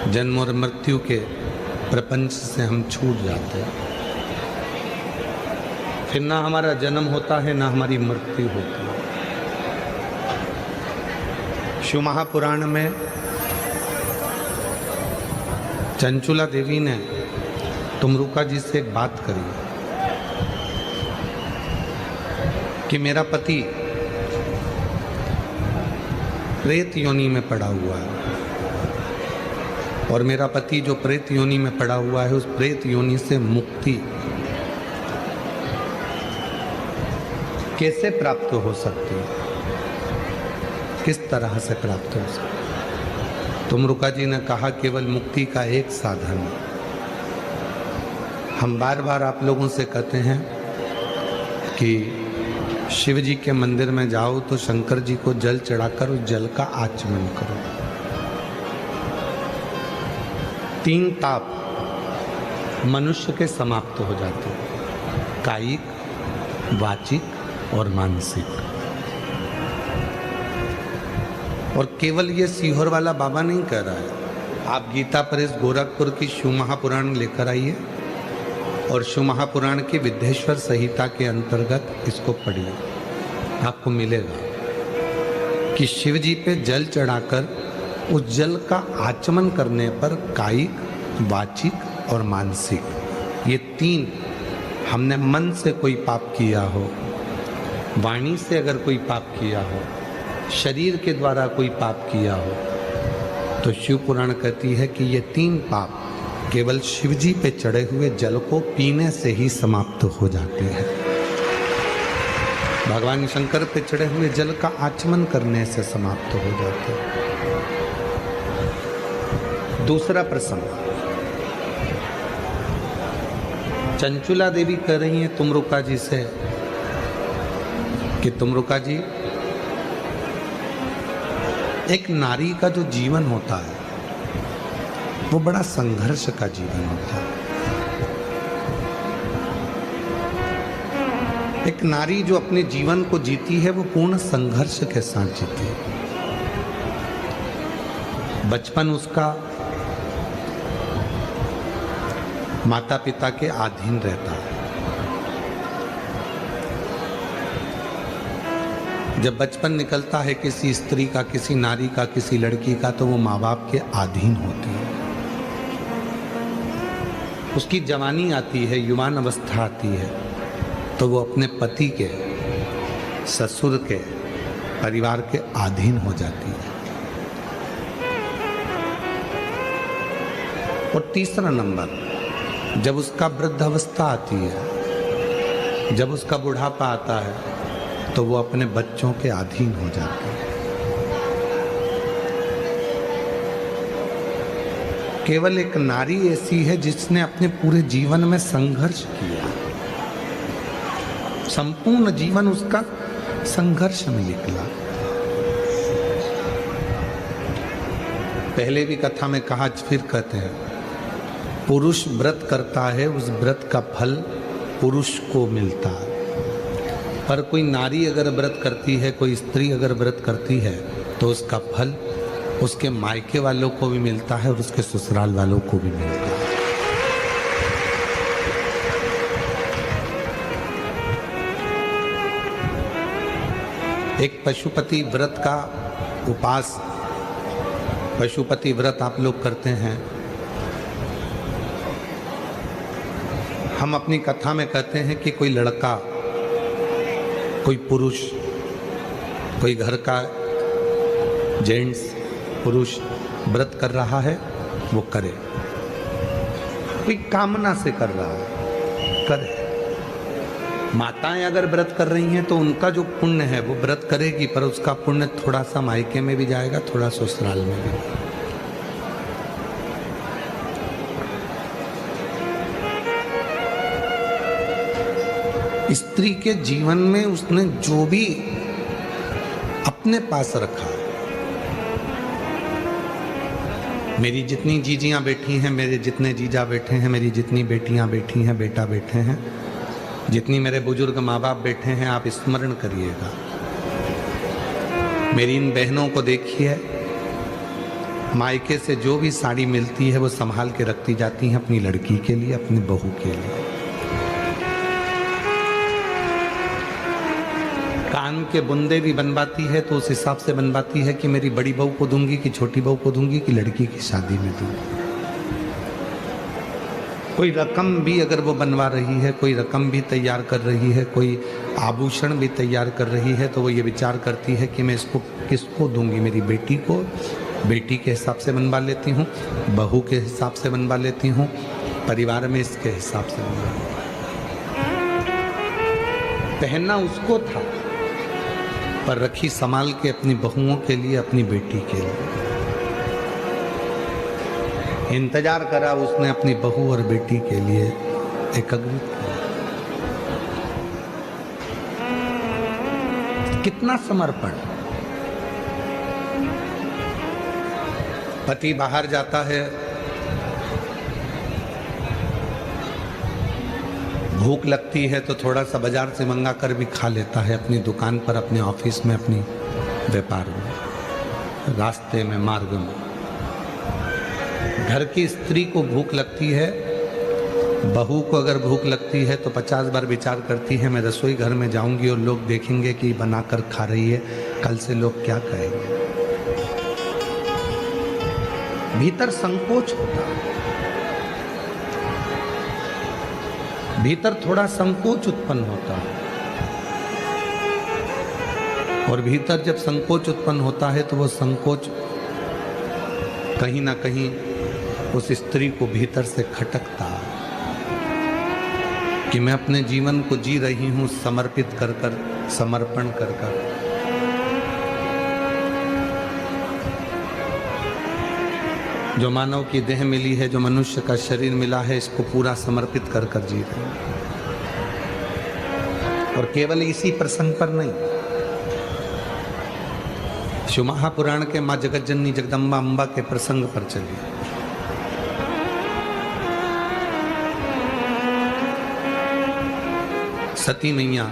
जन्म और मृत्यु के प्रपंच से हम छूट जाते हैं। फिर ना हमारा जन्म होता है ना हमारी मृत्यु होती है। शिव महापुराण में चंचुला देवी ने तुमरुका जी से एक बात करी कि मेरा पति प्रेत योनि में पड़ा हुआ है और मेरा पति जो प्रेत योनि में पड़ा हुआ है उस प्रेत योनि से मुक्ति कैसे प्राप्त हो सकती है, किस तरह से प्राप्त हो सकती है। तुमरुका जी ने कहा केवल मुक्ति का एक साधन है। हम बार बार आप लोगों से कहते हैं कि शिव जी के मंदिर में जाओ तो शंकर जी को जल चढ़ाकर उस जल का आचमन करो। 3 ताप मनुष्य के समाप्त हो जाते हैं, कायिक, वाचिक और मानसिक। और केवल ये सीहोर वाला बाबा नहीं कह रहा है, आप गीता प्रेस गोरखपुर की शिव महापुराण लेकर आइए और शिव महापुराण की विद्येश्वर संहिता के अंतर्गत इसको पढ़िए। आपको मिलेगा कि शिव जी पे जल चढ़ाकर उस जल का आचमन करने पर कायिक, वाचिक और मानसिक ये 3, हमने मन से कोई पाप किया हो, वाणी से अगर कोई पाप किया हो, शरीर के द्वारा कोई पाप किया हो, तो शिव पुराण कहती है कि ये 3 पाप केवल शिव जी पे चढ़े हुए जल को पीने से ही समाप्त हो जाते हैं। भगवान शंकर पे चढ़े हुए जल का आचमन करने से समाप्त हो जाते हैं। दूसरा प्रसंग, चंचुला देवी कह रही हैं तुमरुका जी से कि तुमरुका जी, एक नारी का जो जीवन होता है वो बड़ा संघर्ष का जीवन होता है। एक नारी जो अपने जीवन को जीती है वो पूर्ण संघर्ष के साथ जीती है। बचपन उसका माता पिता के अधीन रहता है। जब बचपन निकलता है किसी स्त्री का, किसी नारी का, किसी लड़की का, तो वो माँ बाप के अधीन होती है। उसकी जवानी आती है, युवान अवस्था आती है, तो वो अपने पति के, ससुर के, परिवार के अधीन हो जाती है। और तीसरा नंबर, जब उसका वृद्धावस्था आती है, जब उसका बुढ़ापा आता है, तो वो अपने बच्चों के अधीन हो जाती है। केवल एक नारी ऐसी है जिसने अपने पूरे जीवन में संघर्ष किया, संपूर्ण जीवन उसका संघर्ष में निकला। पहले भी कथा में कहा, फिर कहते हैं, पुरुष व्रत करता है, उस व्रत का फल पुरुष को मिलता है। पर कोई नारी अगर व्रत करती है, कोई स्त्री अगर व्रत करती है, तो उसका फल उसके मायके वालों को भी मिलता है और उसके ससुराल वालों को भी मिलता है। एक पशुपति व्रत का उपास, पशुपति व्रत आप लोग करते हैं। हम अपनी कथा में कहते हैं कि कोई लड़का, कोई पुरुष, कोई घर का जेंट्स पुरुष व्रत कर रहा है, वो करे। कोई कामना से कर रहा है, करे। माताएं अगर व्रत कर रही हैं तो उनका जो पुण्य है वो व्रत करेगी, पर उसका पुण्य थोड़ा सा मायके में भी जाएगा, थोड़ा ससुराल में भी। स्त्री के जीवन में उसने जो भी अपने पास रखा, मेरी जितनी जीजियां बैठी हैं, मेरे जितने जीजा बैठे हैं, मेरी जितनी बेटियां बैठी हैं, बेटा बैठे हैं, जितनी मेरे बुजुर्ग माँ बाप बैठे हैं, आप स्मरण करिएगा। मेरी इन बहनों को देखिए, मायके से जो भी साड़ी मिलती है वो संभाल के रखती जाती हैं अपनी लड़की के लिए, अपनी बहू के लिए। कान के बुंदे भी बनवाती है तो उस हिसाब से बनवाती है कि मेरी बड़ी बहू को दूंगी कि छोटी बहू को दूंगी कि लड़की की शादी में दूंगी। कोई रकम भी अगर वो बनवा रही है, कोई रकम भी तैयार कर रही है, कोई आभूषण भी तैयार कर रही है, तो वो ये विचार करती है कि मैं इसको किसको दूंगी। मेरी बेटी को बेटी के हिसाब से बनवा लेती हूँ, बहू के हिसाब से बनवा लेती हूँ, परिवार में इसके हिसाब से बनवा लेती हूँ। पहनना उसको था पर रखी संभाल के अपनी बहुओं के लिए, अपनी बेटी के लिए। इंतजार करा उसने अपनी बहू और बेटी के लिए, एकत्रित किया। कितना समर्पण। पति बाहर जाता है, भूख लगती है तो थोड़ा सा बाजार से मंगा कर भी खा लेता है, अपनी दुकान पर, अपने ऑफिस में, अपनी व्यापार में, रास्ते में, मार्ग में। घर की स्त्री को भूख लगती है, बहू को अगर भूख लगती है तो 50 बार विचार करती है मैं रसोई घर में जाऊंगी और लोग देखेंगे कि बनाकर खा रही है, कल से लोग क्या कहेंगे। भीतर संकोच होता है, भीतर थोड़ा संकोच उत्पन्न होता है, और भीतर जब संकोच उत्पन्न होता है तो वो संकोच कहीं ना कहीं उस स्त्री को भीतर से खटकता है कि मैं अपने जीवन को जी रही हूं समर्पित कर कर, समर्पण कर कर। जो मानव की देह मिली है, जो मनुष्य का शरीर मिला है, इसको पूरा समर्पित कर कर जी रहे हैं। और केवल इसी प्रसंग पर नहीं, शिव महापुराण के माँ जगत जननी जगदम्बा अम्बा के प्रसंग पर चलिए। सती मैया,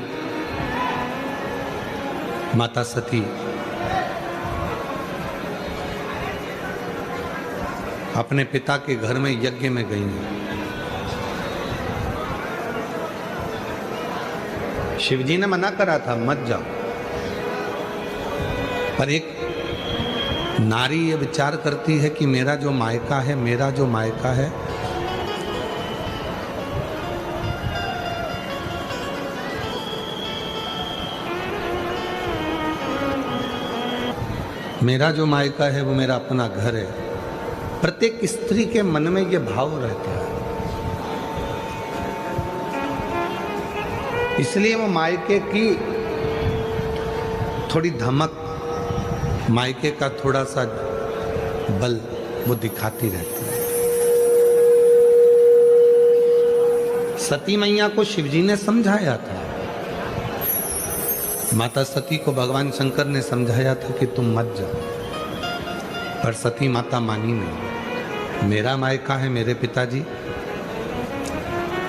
माता सती अपने पिता के घर में यज्ञ में गई हैं। शिवजी ने मना करा था मत जाओ, पर एक नारी ये विचार करती है कि मेरा जो मायका है, मेरा जो मायका है, मेरा जो मायका है वो मेरा अपना घर है। प्रत्येक स्त्री के मन में ये भाव रहता है, इसलिए वो मायके की थोड़ी धमक, मायके का थोड़ा सा बल वो दिखाती रहती है। सती मैया को शिवजी ने समझाया था, माता सती को भगवान शंकर ने समझाया था कि तुम मत जाओ, पर सती माता मानी नहीं। मेरा मायका है मेरे पिताजी,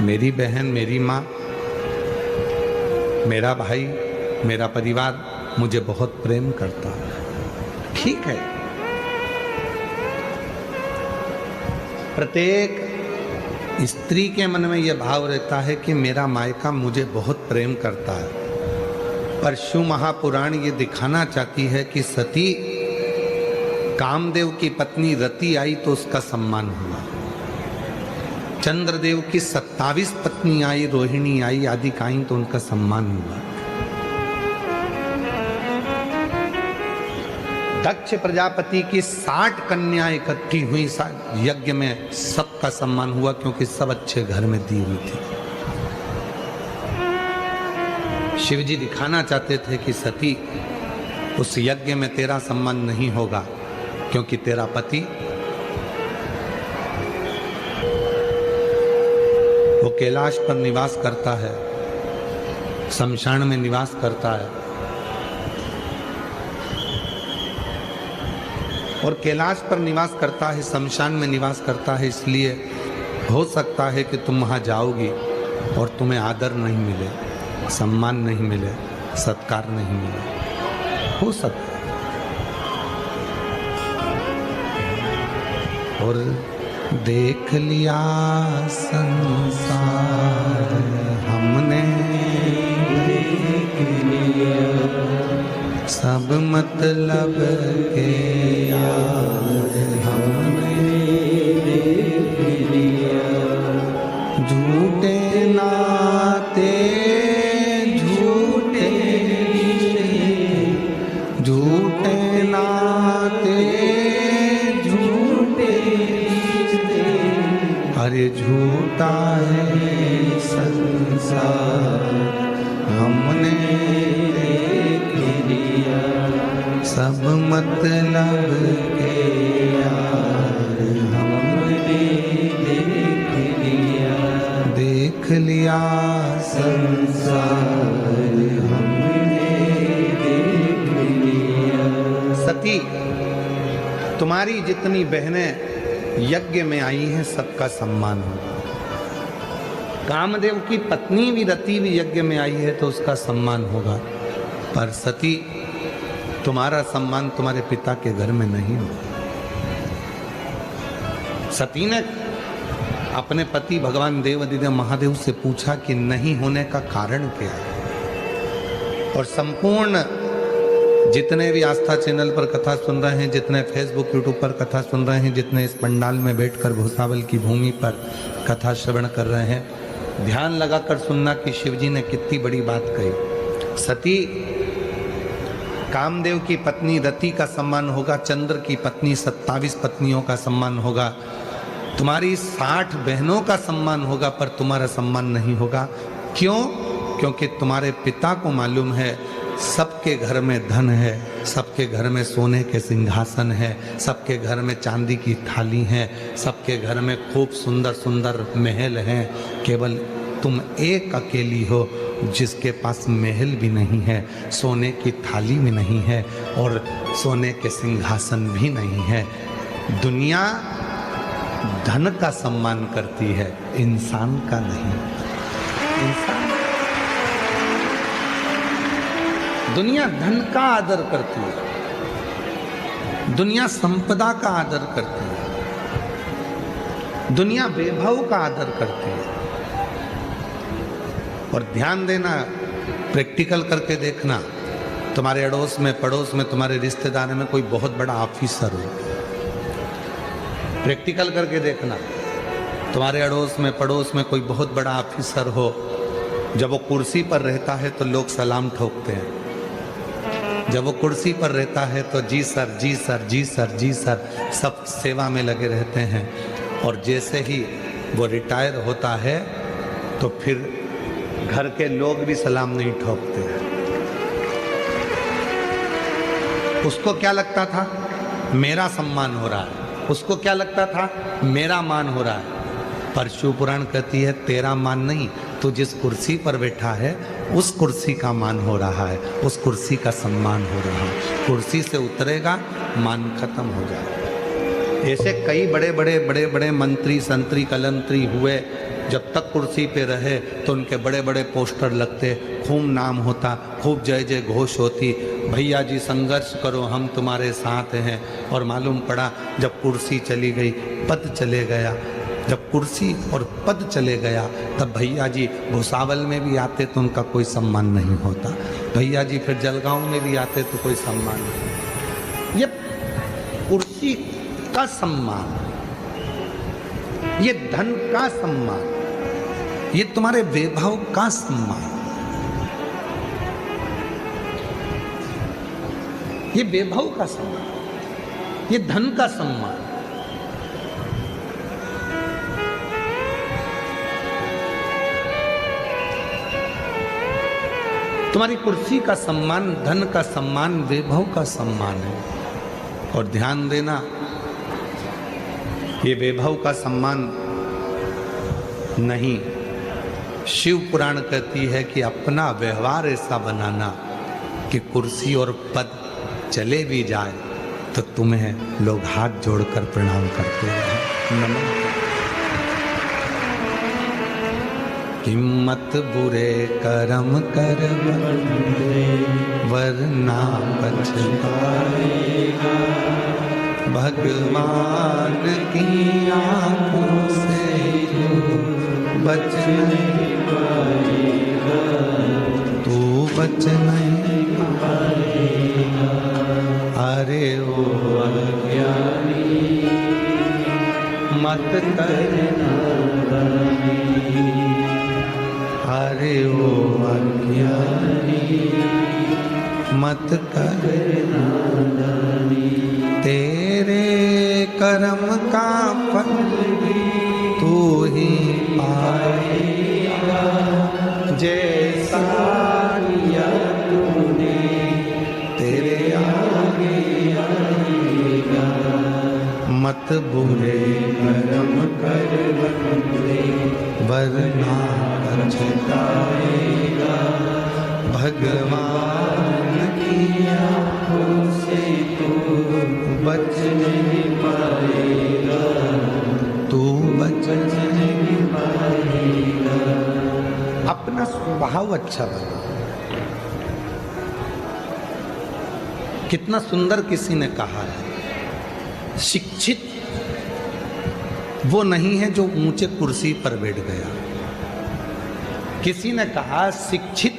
मेरी बहन, मेरी माँ, मेरा भाई, मेरा परिवार मुझे बहुत प्रेम करता है। ठीक है, प्रत्येक स्त्री के मन में यह भाव रहता है कि मेरा मायका मुझे बहुत प्रेम करता है, पर शिव महापुराण ये दिखाना चाहती है कि सती कामदेव की पत्नी रति आई तो उसका सम्मान हुआ, चंद्रदेव की 27 पत्नी आई, रोहिणी आई, आदि आई तो उनका सम्मान हुआ। दक्ष प्रजापति की 60 कन्याएं इकट्ठी हुई यज्ञ में, सबका सम्मान हुआ क्योंकि सब अच्छे घर में दी हुई थी। शिवजी दिखाना चाहते थे कि सती उस यज्ञ में तेरा सम्मान नहीं होगा क्योंकि तेरा पति वो कैलाश पर निवास करता है, शमशान में निवास करता है, और कैलाश पर निवास करता है, शमशान में निवास करता है, इसलिए हो सकता है कि तुम वहां जाओगी और तुम्हें आदर नहीं मिले, सम्मान नहीं मिले, सत्कार नहीं मिले, हो सकता है। और देख लिया संसार हमने, सब मतलब के यार हमने देख लिया। झूठे नाते झूठे रिश्ते, झूठे नाते झूठे रिश्ते, अरे झूठा है संसार हमने देख लिया। सब मतलब के यार हमने देख लिया। देख लिया संसार हमने देख लिया। सती, तुम्हारी जितनी बहनें यज्ञ में आई हैं सबका सम्मान हो। कामदेव की पत्नी भी रति भी यज्ञ में आई है तो उसका सम्मान होगा, पर सती तुम्हारा सम्मान तुम्हारे पिता के घर में नहीं हो। सती ने अपने पति भगवान देवाधिदेव महादेव से पूछा कि नहीं होने का कारण क्या है। और संपूर्ण जितने भी आस्था चैनल पर कथा सुन रहे हैं, जितने फेसबुक यूट्यूब पर कथा सुन रहे हैं, जितने इस पंडाल में बैठकर भूसावल की भूमि पर कथा श्रवण कर रहे हैं, ध्यान लगाकर सुनना कि शिवजी ने कितनी बड़ी बात कही। सती, कामदेव की पत्नी रति का सम्मान होगा, चंद्र की पत्नी 27 पत्नियों का सम्मान होगा, तुम्हारी 60 बहनों का सम्मान होगा, पर तुम्हारा सम्मान नहीं होगा। क्यों? क्योंकि तुम्हारे पिता को मालूम है सबके घर में धन है, सबके घर में सोने के सिंहासन है, सबके घर में चांदी की थाली है, सबके घर में खूब सुंदर सुंदर महल हैं। केवल तुम एक अकेली हो जिसके पास महल भी नहीं है, सोने की थाली भी नहीं है और सोने के सिंहासन भी नहीं है। दुनिया धन का सम्मान करती है, इंसान का नहीं। दुनिया धन का आदर करती है, दुनिया संपदा का आदर करती है, दुनिया वैभव का आदर करती है। और ध्यान देना, प्रैक्टिकल करके देखना, तुम्हारे अड़ोस में पड़ोस में तुम्हारे रिश्तेदार में कोई बहुत बड़ा ऑफिसर हो, प्रैक्टिकल करके देखना, तुम्हारे अड़ोस में पड़ोस में कोई बहुत बड़ा ऑफिसर हो, जब वो कुर्सी पर रहता है तो लोग सलाम ठोकते हैं, जब वो कुर्सी पर रहता है तो जी सर जी सर जी सर जी सर सब सेवा में लगे रहते हैं। और जैसे ही वो रिटायर होता है तो फिर घर के लोग भी सलाम नहीं ठोकते हैं। उसको क्या लगता था? मेरा सम्मान हो रहा है। उसको क्या लगता था? मेरा मान हो रहा है। पर शिव पुराण कहती है तेरा मान नहीं, तो जिस कुर्सी पर बैठा है उस कुर्सी का मान हो रहा है, उस कुर्सी का सम्मान हो रहा है। कुर्सी से उतरेगा, मान खत्म हो जाएगा। ऐसे कई बड़े बड़े मंत्री संतरी कलंतरी हुए, जब तक कुर्सी पे रहे तो उनके बड़े बड़े पोस्टर लगते, खूब नाम होता, खूब जय जय घोष होती, भैया जी संघर्ष करो हम तुम्हारे साथ हैं। और मालूम पड़ा जब कुर्सी चली गई, पद चले गया, जब कुर्सी और पद चले गया तब भैया जी भूसावल में भी आते तो उनका कोई सम्मान नहीं होता, भैया जी फिर जलगांव में भी आते तो कोई सम्मान नहीं। ये कुर्सी का सम्मान, ये धन का सम्मान, ये तुम्हारे वैभव का सम्मान, ये वैभव का सम्मान, ये धन का सम्मान। तुम्हारी कुर्सी का सम्मान, धन का सम्मान, वैभव का सम्मान है। और ध्यान देना, ये वैभव का सम्मान नहीं, शिव पुराण कहती है कि अपना व्यवहार ऐसा बनाना कि कुर्सी और पद चले भी जाए तो तुम्हें लोग हाथ जोड़कर प्रणाम करते हैं, नमन। हिम्मत बुरे कर्म कर वरना पछताएगा, भगवान की आंखों से बच नहीं पाएगा, तू बच नहीं पाएगा। अरे ओ अज्ञानी मत करना दानी, अरे ओ अज्ञानी मत करना दानी। तेरे कर्म का फल तू ही पाएगा, जैसा किया तूने तेरे आगे आएगा। मत बुरे कर्म कर बंदे, वरना पछताएगा। भगवान की आंखों से तू बच नहीं पाएगा, तू बच नहीं पाएगा। अपना स्वभाव अच्छा बना। कितना सुंदर किसी ने कहा है, शिक्षित वो नहीं है जो ऊंचे कुर्सी पर बैठ गया। किसी ने कहा शिक्षित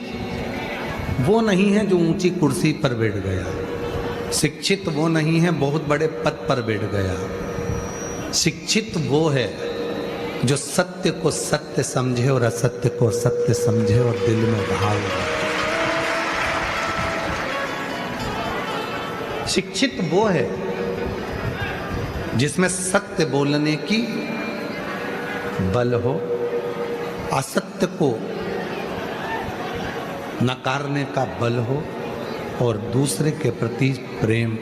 वो नहीं है जो ऊंची कुर्सी पर बैठ गया, शिक्षित वो नहीं है बहुत बड़े पद पर बैठ गया। शिक्षित वो है जो सत्य को सत्य समझे और असत्य को सत्य समझे और दिल में भाव रखे। शिक्षित वो है जिसमें सत्य बोलने की बल हो, असत्य को नकारने का बल हो और दूसरे के प्रति प्रेम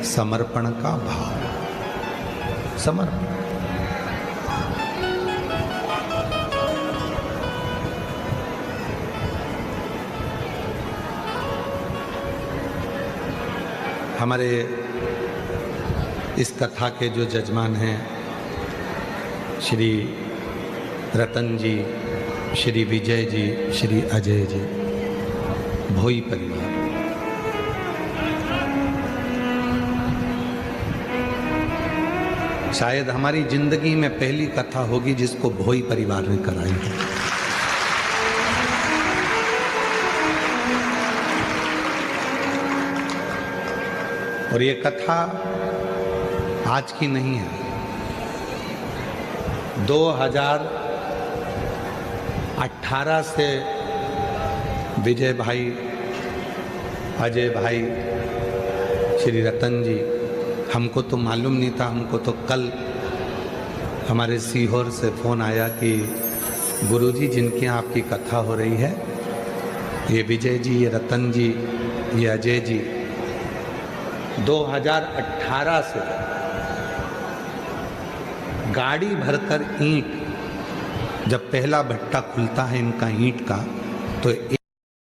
समर्पण का भाव। समर्पण हमारे इस कथा के जो जजमान हैं श्री रतन जी, श्री विजय जी, श्री अजय जी, भोई परिवार। शायद हमारी जिंदगी में पहली कथा होगी जिसको भोई परिवार ने कराई है। और ये कथा आज की नहीं है, 2018 से विजय भाई, अजय भाई, श्री रतन जी, हमको तो मालूम नहीं था। हमको तो कल हमारे सीहोर से फ़ोन आया कि गुरुजी जिनके यहाँ आपकी कथा हो रही है, ये विजय जी, ये रतन जी, ये अजय जी 2018 से गाड़ी भरकर ईंट, जब पहला भट्टा खुलता है इनका ईंट का, तो